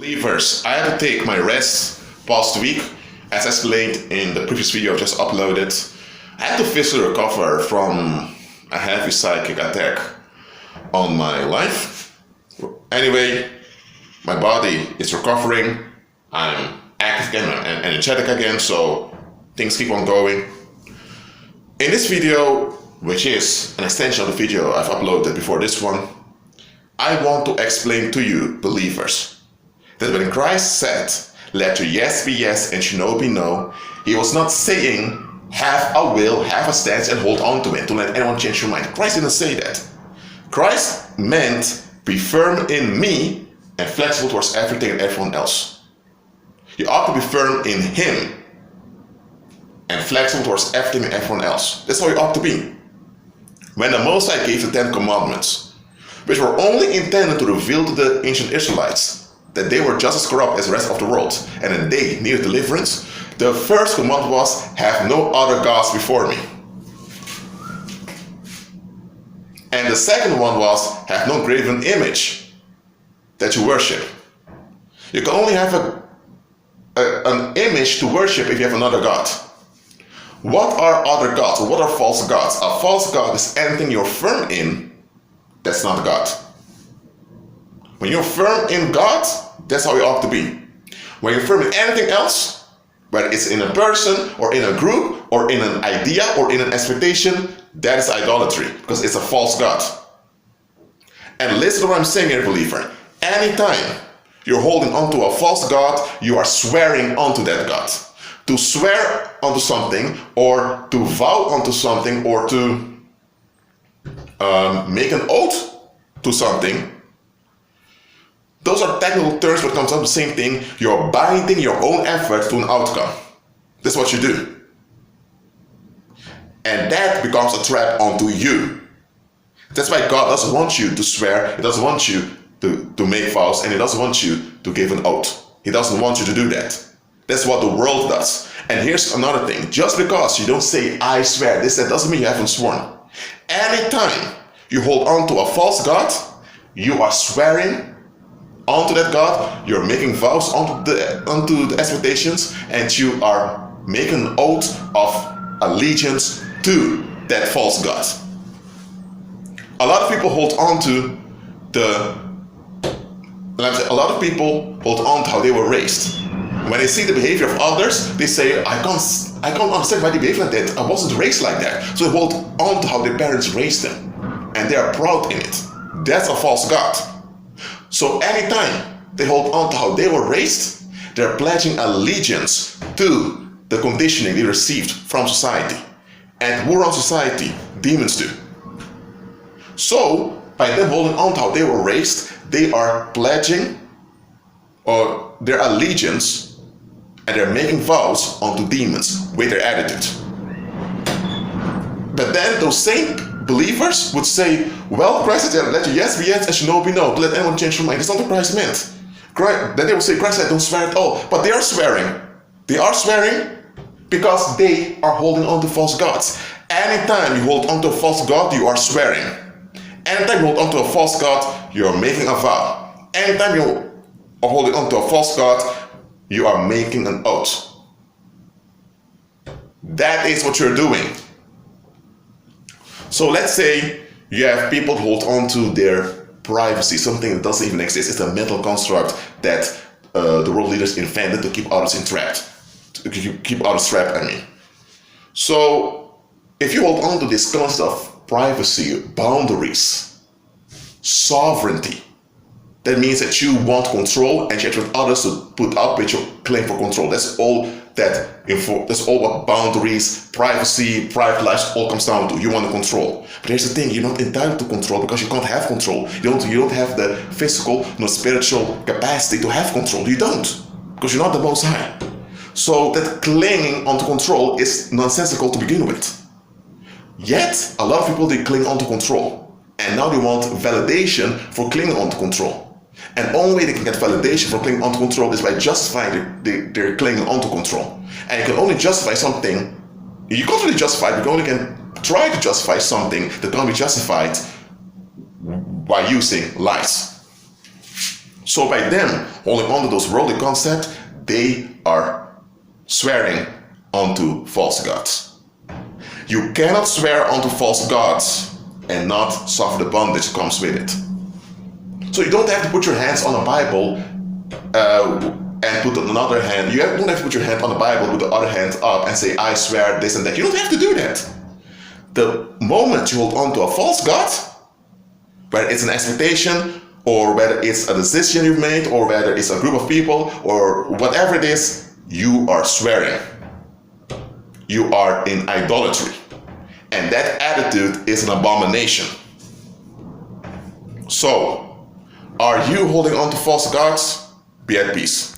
Believers, I had to take my rest past week, as explained in the previous video I just uploaded. I had to physically recover from a heavy psychic attack on my life. Anyway, my body is recovering, I'm active again and energetic again, so things keep on going. In this video, which is an extension of the video I've uploaded before this one, I want to explain to you, believers, that when Christ said, "Let your yes be yes and your no be no," he was not saying, have a will, have a stance and hold on to it, to let anyone change your mind. Christ didn't say that. Christ meant be firm in me and flexible towards everything and everyone else. You ought to be firm in him and flexible towards everything and everyone else. That's how you ought to be. When the Most High gave the 10 Commandments, which were only intended to reveal to the ancient Israelites that they were just as corrupt as the rest of the world and that they needed deliverance, the first command was, have no other gods before me. And the second one was, have no graven image that you worship. You can only have an image to worship if you have another god. What are other gods, or what are false gods? A false god is anything you're firm in that's not God. When you're firm in God, that's how you ought to be. When you're firm in anything else, whether it's in a person or in a group or in an idea or in an expectation, that is idolatry because it's a false God. And listen to what I'm saying here, believer. Anytime you're holding on to a false God, you are swearing onto that God. To swear onto something or to vow onto something or to make an oath to something, those are technical terms, but it comes out the same thing. You're binding your own effort to an outcome. That's what you do. And that becomes a trap onto you. That's why God doesn't want you to swear. He doesn't want you to make vows, and he doesn't want you to give an oath. He doesn't want you to do that. That's what the world does. And here's another thing. Just because you don't say, I swear this, that doesn't mean you haven't sworn. Anytime you hold on to a false God, you are swearing onto that God, you're making vows onto the expectations, and you are making an oath of allegiance to that false God. A lot of people hold on to how they were raised. When they see the behavior of others, they say, I can't understand why they behave like that. I wasn't raised like that. So they hold on to how their parents raised them, and they are proud in it. That's a false God. So anytime they hold on to how they were raised, they're pledging allegiance to the conditioning they received from society. And who runs society? Demons do. So by them holding on to how they were raised, they are pledging their allegiance, and they're making vows onto demons with their attitude. But then those same believers would say, well, Christ said, let your yes be yes and your no be no. Don't let anyone change your mind. That's not what Christ meant. Then they would say, Christ said, don't swear at all. But they are swearing. They are swearing because they are holding on to false gods. Anytime you hold on to a false god, you are swearing. Anytime you hold on to a false god, you are making a vow. Anytime you are holding on to a false god, you are making an oath. That is what you're doing. So let's say you have people who hold on to their privacy, something that doesn't even exist. It's a mental construct that the world leaders invented to keep others entrapped. To keep others trapped, I mean. So if you hold on to this concept of privacy, boundaries, sovereignty, that means that you want control and you expect others to put up with your claim for control. That's all what boundaries, privacy, private lives all comes down to. You want to control. But here's the thing, you're not entitled to control because you can't have control. You don't have the physical nor spiritual capacity to have control. You don't, because you're not the Most High. So that clinging onto control is nonsensical to begin with. Yet, a lot of people, they cling onto control. And now they want validation for clinging onto control. And the only way they can get validation for clinging onto control is by justifying their clinging onto control. And you can only justify something, you can't really justify it, you only can try to justify something that can't be justified by using lies. So by them holding on to those worldly concepts, they are swearing onto false gods. You cannot swear onto false gods and not suffer the bondage that comes with it. So you don't have to put your hands on a Bible and put another hand. You don't have to put your hand on the Bible with the other hand up and say, I swear this and that. You don't have to do that. The moment you hold on to a false god, whether it's an expectation, or whether it's a decision you've made, or whether it's a group of people, or whatever it is, you are swearing. You are in idolatry. And that attitude is an abomination. So, are you holding on to false gods? Be at peace.